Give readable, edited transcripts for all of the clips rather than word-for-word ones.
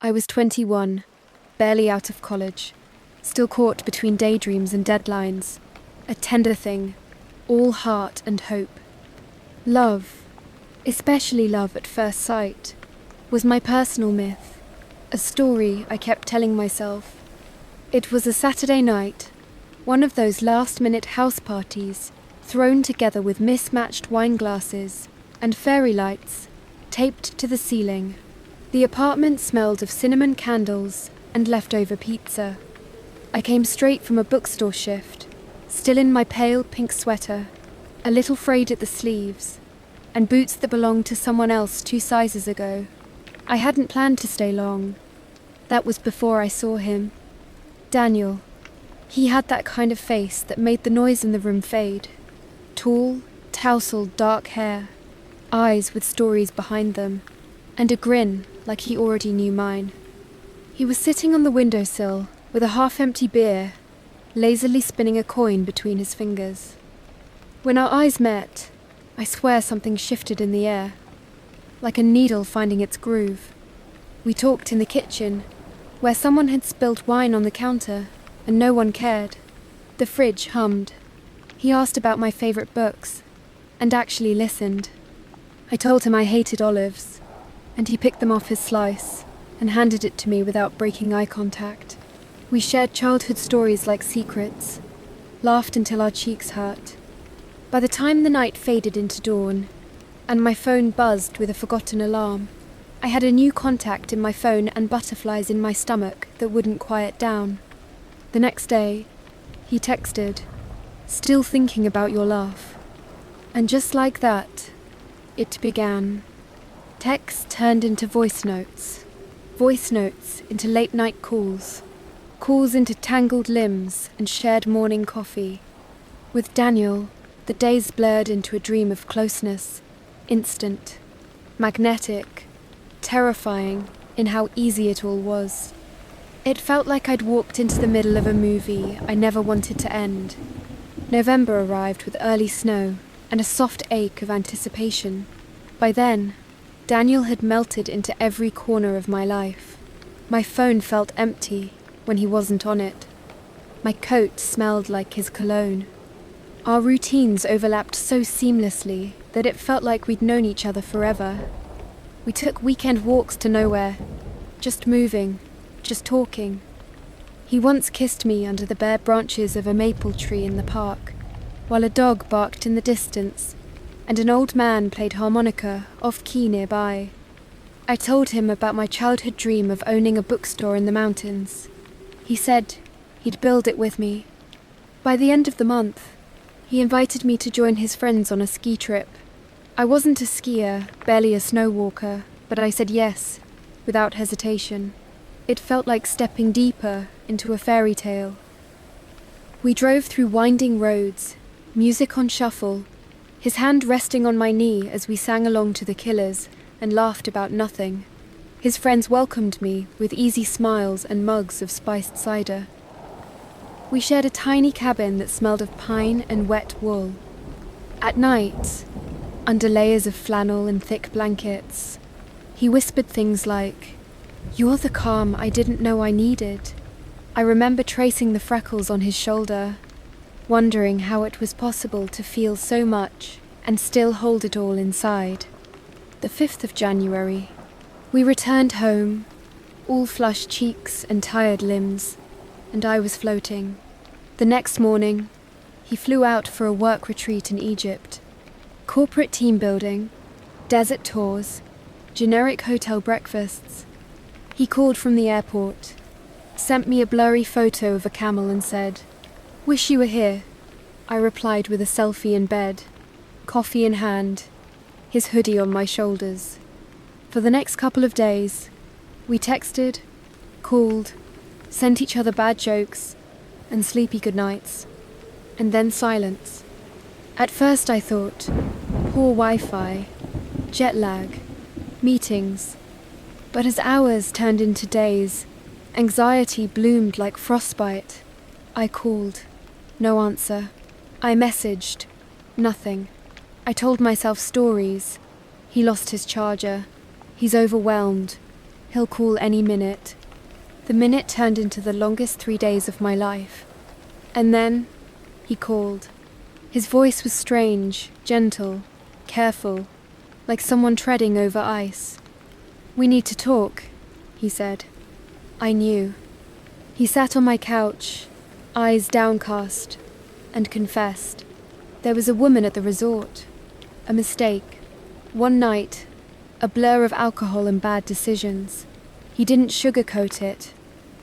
I was 21, barely out of college, still caught between daydreams and deadlines, a tender thing, all heart and hope. Love, especially love at first sight, was my personal myth, a story I kept telling myself. It was a Saturday night, one of those last-minute house parties, thrown together with mismatched wine glasses and fairy lights taped to the ceiling. The apartment smelled of cinnamon candles and leftover pizza. I came straight from a bookstore shift, still in my pale pink sweater, a little frayed at the sleeves, and boots that belonged to someone else 2 sizes ago. I hadn't planned to stay long. That was before I saw him. Daniel. He had that kind of face that made the noise in the room fade. Tall, tousled dark hair, eyes with stories behind them, and a grin like he already knew mine. He was sitting on the windowsill with a half-empty beer, lazily spinning a coin between his fingers. When our eyes met, I swear something shifted in the air, like a needle finding its groove. We talked in the kitchen, where someone had spilt wine on the counter, and no one cared. The fridge hummed. He asked about my favourite books, and actually listened. I told him I hated olives, and he picked them off his slice and handed it to me without breaking eye contact. We shared childhood stories like secrets, laughed until our cheeks hurt. By the time the night faded into dawn, and my phone buzzed with a forgotten alarm, I had a new contact in my phone and butterflies in my stomach that wouldn't quiet down. The next day, he texted, "Still thinking about your laugh." And just like that, it began. Texts turned into voice notes into late-night calls into tangled limbs and shared morning coffee. With Daniel, the days blurred into a dream of closeness, instant, magnetic, terrifying in how easy it all was. It felt like I'd walked into the middle of a movie I never wanted to end. November arrived with early snow and a soft ache of anticipation. By then, Daniel had melted into every corner of my life. My phone felt empty when he wasn't on it. My coat smelled like his cologne. Our routines overlapped so seamlessly that it felt like we'd known each other forever. We took weekend walks to nowhere, just moving, just talking. He once kissed me under the bare branches of a maple tree in the park, while a dog barked in the distance and an old man played harmonica off-key nearby. I told him about my childhood dream of owning a bookstore in the mountains. He said he'd build it with me. By the end of the month, he invited me to join his friends on a ski trip. I wasn't a skier, barely a snow walker, but I said yes, without hesitation. It felt like stepping deeper into a fairy tale. We drove through winding roads, music on shuffle, his hand resting on my knee as we sang along to The Killers and laughed about nothing. His friends welcomed me with easy smiles and mugs of spiced cider. We shared a tiny cabin that smelled of pine and wet wool. At night, under layers of flannel and thick blankets, he whispered things like, "You're the calm I didn't know I needed." I remember tracing the freckles on his shoulder, wondering how it was possible to feel so much and still hold it all inside. The 5th of January, we returned home, all flushed cheeks and tired limbs, and I was floating. The next morning, he flew out for a work retreat in Egypt. Corporate team building, desert tours, generic hotel breakfasts. He called from the airport, sent me a blurry photo of a camel and said, "Wish you were here." I replied with a selfie in bed, coffee in hand, his hoodie on my shoulders. For the next couple of days, we texted, called, sent each other bad jokes and sleepy goodnights, and then silence. At first I thought, poor Wi-Fi, jet lag, meetings. But as hours turned into days, anxiety bloomed like frostbite. I called, no answer. I messaged, nothing. I told myself stories. He lost his charger. He's overwhelmed. He'll call any minute. The minute turned into the longest 3 days of my life. And then, he called. His voice was strange, gentle, careful, like someone treading over ice. "We need to talk," he said. I knew. He sat on my couch, eyes downcast, and confessed. There was a woman at the resort. A mistake. One night. A blur of alcohol and bad decisions. He didn't sugarcoat it.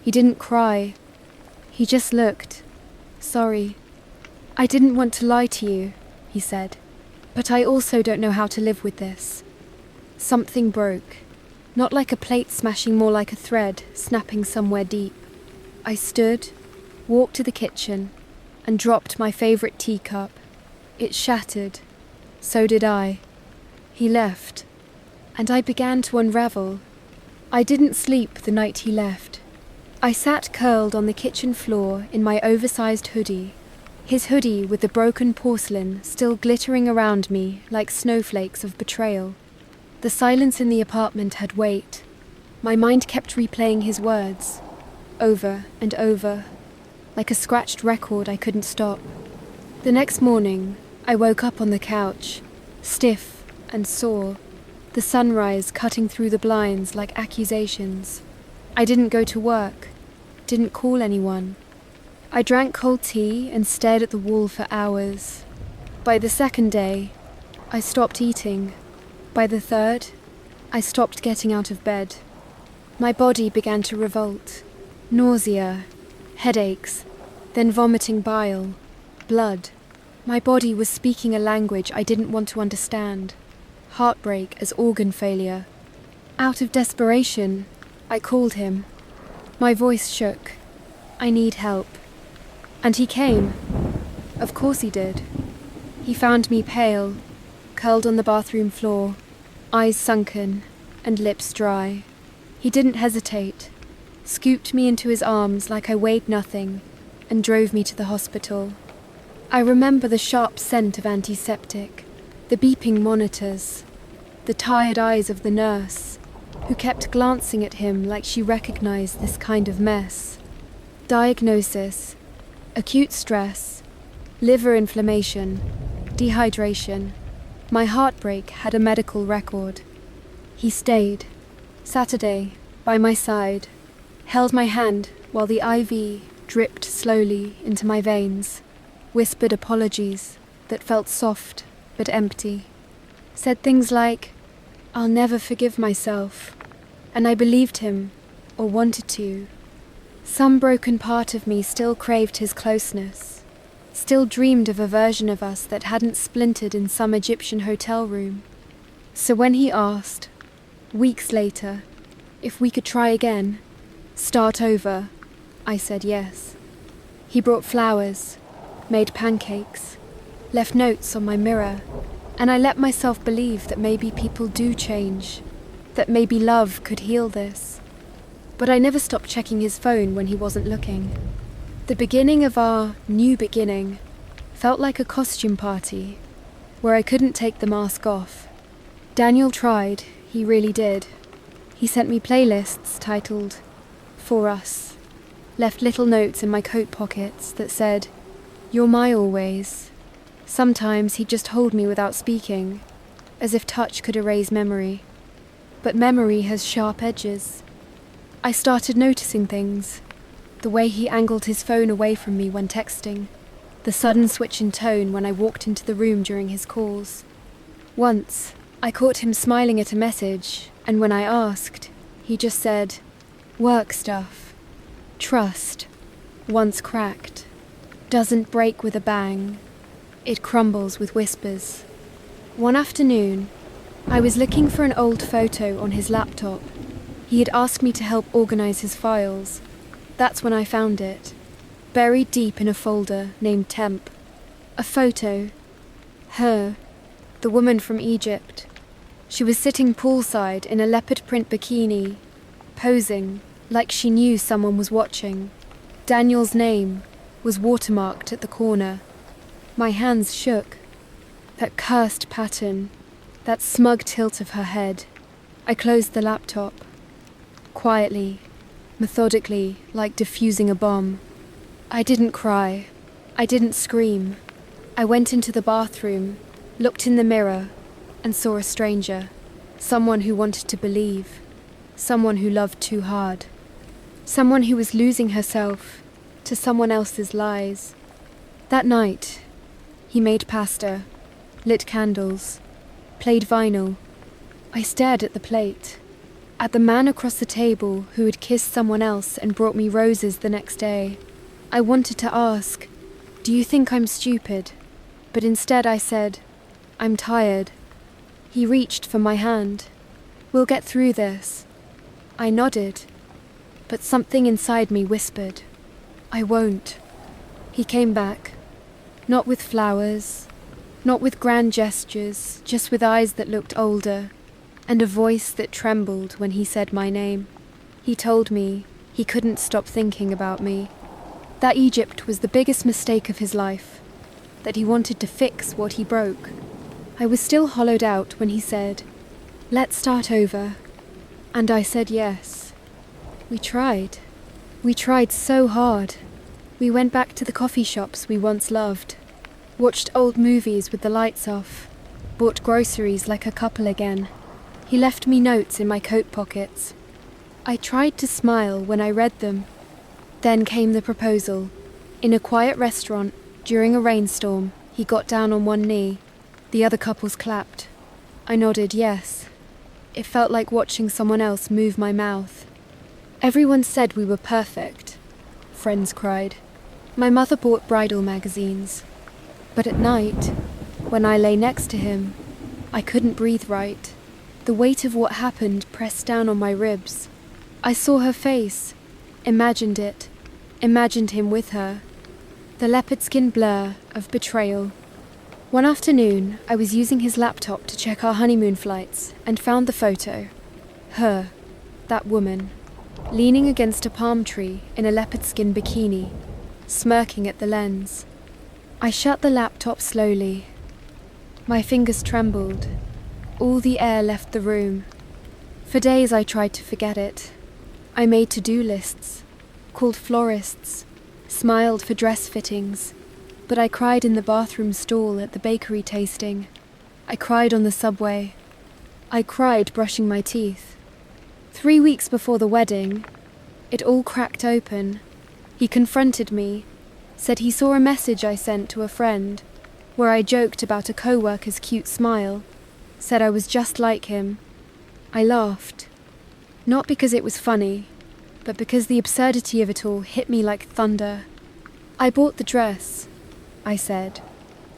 He didn't cry. He just looked. "Sorry. I didn't want to lie to you," he said. "But I also don't know how to live with this." Something broke. Not like a plate smashing, more like a thread snapping somewhere deep. I stood, walked to the kitchen, and dropped my favourite teacup. It shattered. So did I. He left, and I began to unravel. I didn't sleep the night he left. I sat curled on the kitchen floor in my oversized hoodie, his hoodie with the broken porcelain still glittering around me like snowflakes of betrayal. The silence in the apartment had weight. My mind kept replaying his words, over and over, like a scratched record I couldn't stop. The next morning, I woke up on the couch, stiff and sore, the sunrise cutting through the blinds like accusations. I didn't go to work, didn't call anyone. I drank cold tea and stared at the wall for hours. By the second day, I stopped eating. By the third, I stopped getting out of bed. My body began to revolt. Nausea, headaches, then vomiting bile, blood. My body was speaking a language I didn't want to understand. Heartbreak as organ failure. Out of desperation, I called him. My voice shook. "I need help." And he came. Of course he did. He found me pale, curled on the bathroom floor, eyes sunken and lips dry. He didn't hesitate, scooped me into his arms like I weighed nothing, and drove me to the hospital. I remember the sharp scent of antiseptic, the beeping monitors, the tired eyes of the nurse, who kept glancing at him like she recognized this kind of mess. Diagnosis: acute stress, liver inflammation, dehydration. My heartbreak had a medical record. He stayed, Saturday, by my side, held my hand while the IV dripped slowly into my veins, whispered apologies that felt soft but empty, said things like, "I'll never forgive myself," and I believed him, or wanted to. Some broken part of me still craved his closeness, still dreamed of a version of us that hadn't splintered in some Egyptian hotel room. So when he asked, weeks later, if we could try again, start over, I said yes. He brought flowers, made pancakes, left notes on my mirror, and I let myself believe that maybe people do change, that maybe love could heal this. But I never stopped checking his phone when he wasn't looking. The beginning of our new beginning felt like a costume party, where I couldn't take the mask off. Daniel tried, he really did. He sent me playlists titled "For Us," left little notes in my coat pockets that said, "You're my always." Sometimes he'd just hold me without speaking, as if touch could erase memory. But memory has sharp edges. I started noticing things. The way he angled his phone away from me when texting. The sudden switch in tone when I walked into the room during his calls. Once, I caught him smiling at a message, and when I asked, he just said, "Work stuff. Trust. Once cracked. Doesn't break with a bang. It crumbles with whispers." One afternoon, I was looking for an old photo on his laptop. He had asked me to help organize his files. That's when I found it, buried deep in a folder named Temp. A photo. Her, the woman from Egypt. She was sitting poolside in a leopard print bikini, posing like she knew someone was watching. Daniel's name was watermarked at the corner. My hands shook. That cursed pattern, that smug tilt of her head. I closed the laptop. quietly, methodically, like diffusing a bomb. I didn't cry. I didn't scream. I went into the bathroom, looked in the mirror, and saw a stranger. Someone who wanted to believe. Someone who loved too hard. Someone who was losing herself to someone else's lies. That night, he made pasta, lit candles, played vinyl. I stared at the plate, at the man across the table who had kissed someone else and brought me roses the next day. I wanted to ask, "Do you think I'm stupid?" But instead I said, "I'm tired." He reached for my hand. "We'll get through this." I nodded, but something inside me whispered, "I won't." He came back, not with flowers, not with grand gestures, just with eyes that looked older, and a voice that trembled when he said my name. He told me he couldn't stop thinking about me, that Egypt was the biggest mistake of his life, that he wanted to fix what he broke. I was still hollowed out when he said, "Let's start over." And I said yes. We tried. We tried so hard. We went back to the coffee shops we once loved, watched old movies with the lights off, bought groceries like a couple again. He left me notes in my coat pockets. I tried to smile when I read them. Then came the proposal. In a quiet restaurant, during a rainstorm, he got down on one knee. The other couples clapped. I nodded yes. It felt like watching someone else move my mouth. Everyone said we were perfect. Friends cried. My mother bought bridal magazines. But at night, when I lay next to him, I couldn't breathe right. The weight of what happened pressed down on my ribs. I saw her face, imagined it, imagined him with her. The leopard skin blur of betrayal. One afternoon, I was using his laptop to check our honeymoon flights and found the photo. Her, that woman, leaning against a palm tree in a leopard skin bikini, smirking at the lens. I shut the laptop slowly. My fingers trembled. All the air left the room. For days I tried to forget it. I made to-do lists, called florists, smiled for dress fittings, but I cried in the bathroom stall at the bakery tasting. I cried on the subway. I cried brushing my teeth. 3 weeks before the wedding, it all cracked open. He confronted me, said he saw a message I sent to a friend, where I joked about a co-worker's cute smile, said I was just like him. I laughed. Not because it was funny, but because the absurdity of it all hit me like thunder. "I bought the dress," I said.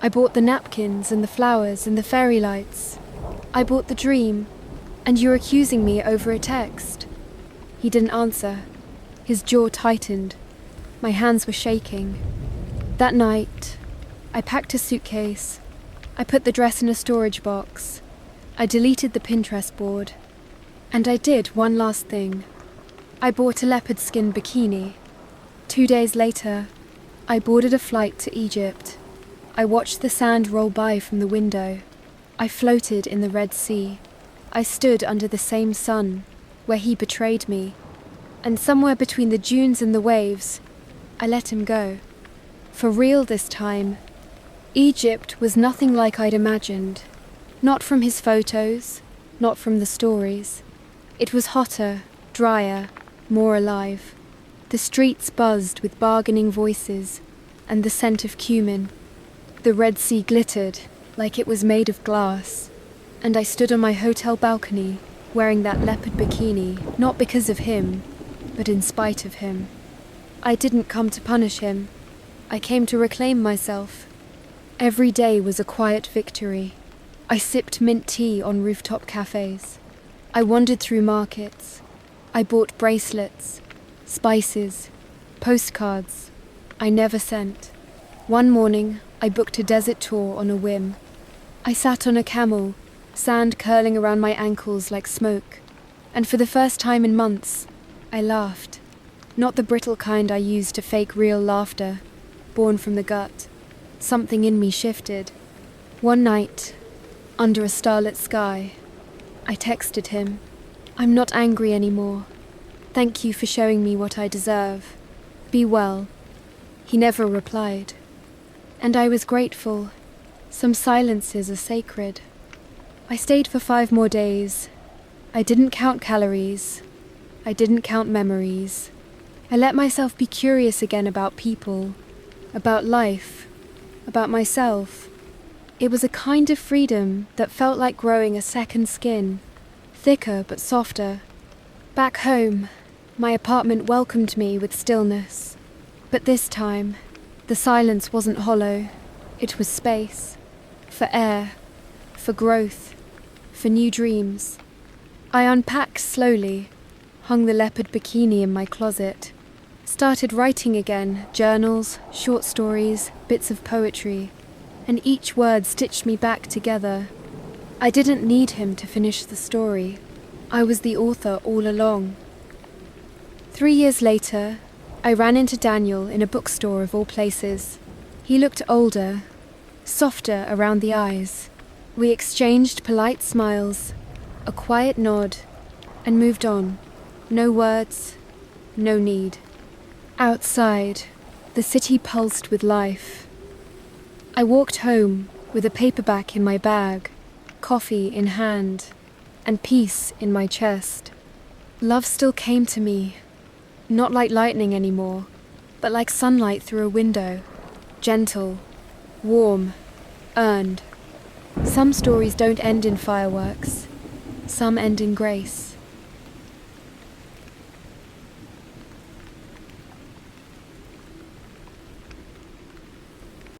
"I bought the napkins and the flowers and the fairy lights. I bought the dream, and you're accusing me over a text." He didn't answer. His jaw tightened. My hands were shaking. That night, I packed a suitcase. I put the dress in a storage box. I deleted the Pinterest board. And I did one last thing. I bought a leopard skin bikini. 2 days later, I boarded a flight to Egypt. I watched the sand roll by from the window. I floated in the Red Sea. I stood under the same sun, where he betrayed me. And somewhere between the dunes and the waves, I let him go. For real this time. Egypt was nothing like I'd imagined. Not from his photos, not from the stories. It was hotter, drier, more alive. The streets buzzed with bargaining voices and the scent of cumin. The Red Sea glittered like it was made of glass. And I stood on my hotel balcony wearing that leopard bikini, not because of him, but in spite of him. I didn't come to punish him. I came to reclaim myself. Every day was a quiet victory. I sipped mint tea on rooftop cafes. I wandered through markets. I bought bracelets, spices, postcards I never sent. One morning, I booked a desert tour on a whim. I sat on a camel, sand curling around my ankles like smoke. And for the first time in months, I laughed. Not the brittle kind I used to fake real laughter, born from the gut. Something in me shifted. One night, under a starlit sky, I texted him, "I'm not angry anymore. Thank you for showing me what I deserve. Be well. He never replied. And I was grateful. Some silences are sacred. I stayed for 5 more days. I didn't count calories. I didn't count memories. I let myself be curious again about people, about life, about myself. It was a kind of freedom that felt like growing a second skin, thicker but softer. Back home, my apartment welcomed me with stillness. But this time, the silence wasn't hollow. It was space. For air. For growth. For new dreams. I unpacked slowly, hung the leopard bikini in my closet, started writing again, journals, short stories, bits of poetry, and each word stitched me back together. I didn't need him to finish the story. I was the author all along. 3 years later, I ran into Daniel in a bookstore of all places. He looked older, softer around the eyes. We exchanged polite smiles, a quiet nod, and moved on. No words, no need. Outside, the city pulsed with life. I walked home with a paperback in my bag, coffee in hand, and peace in my chest. Love still came to me, not like lightning anymore, but like sunlight through a window, gentle, warm, earned. Some stories don't end in fireworks. Some end in grace.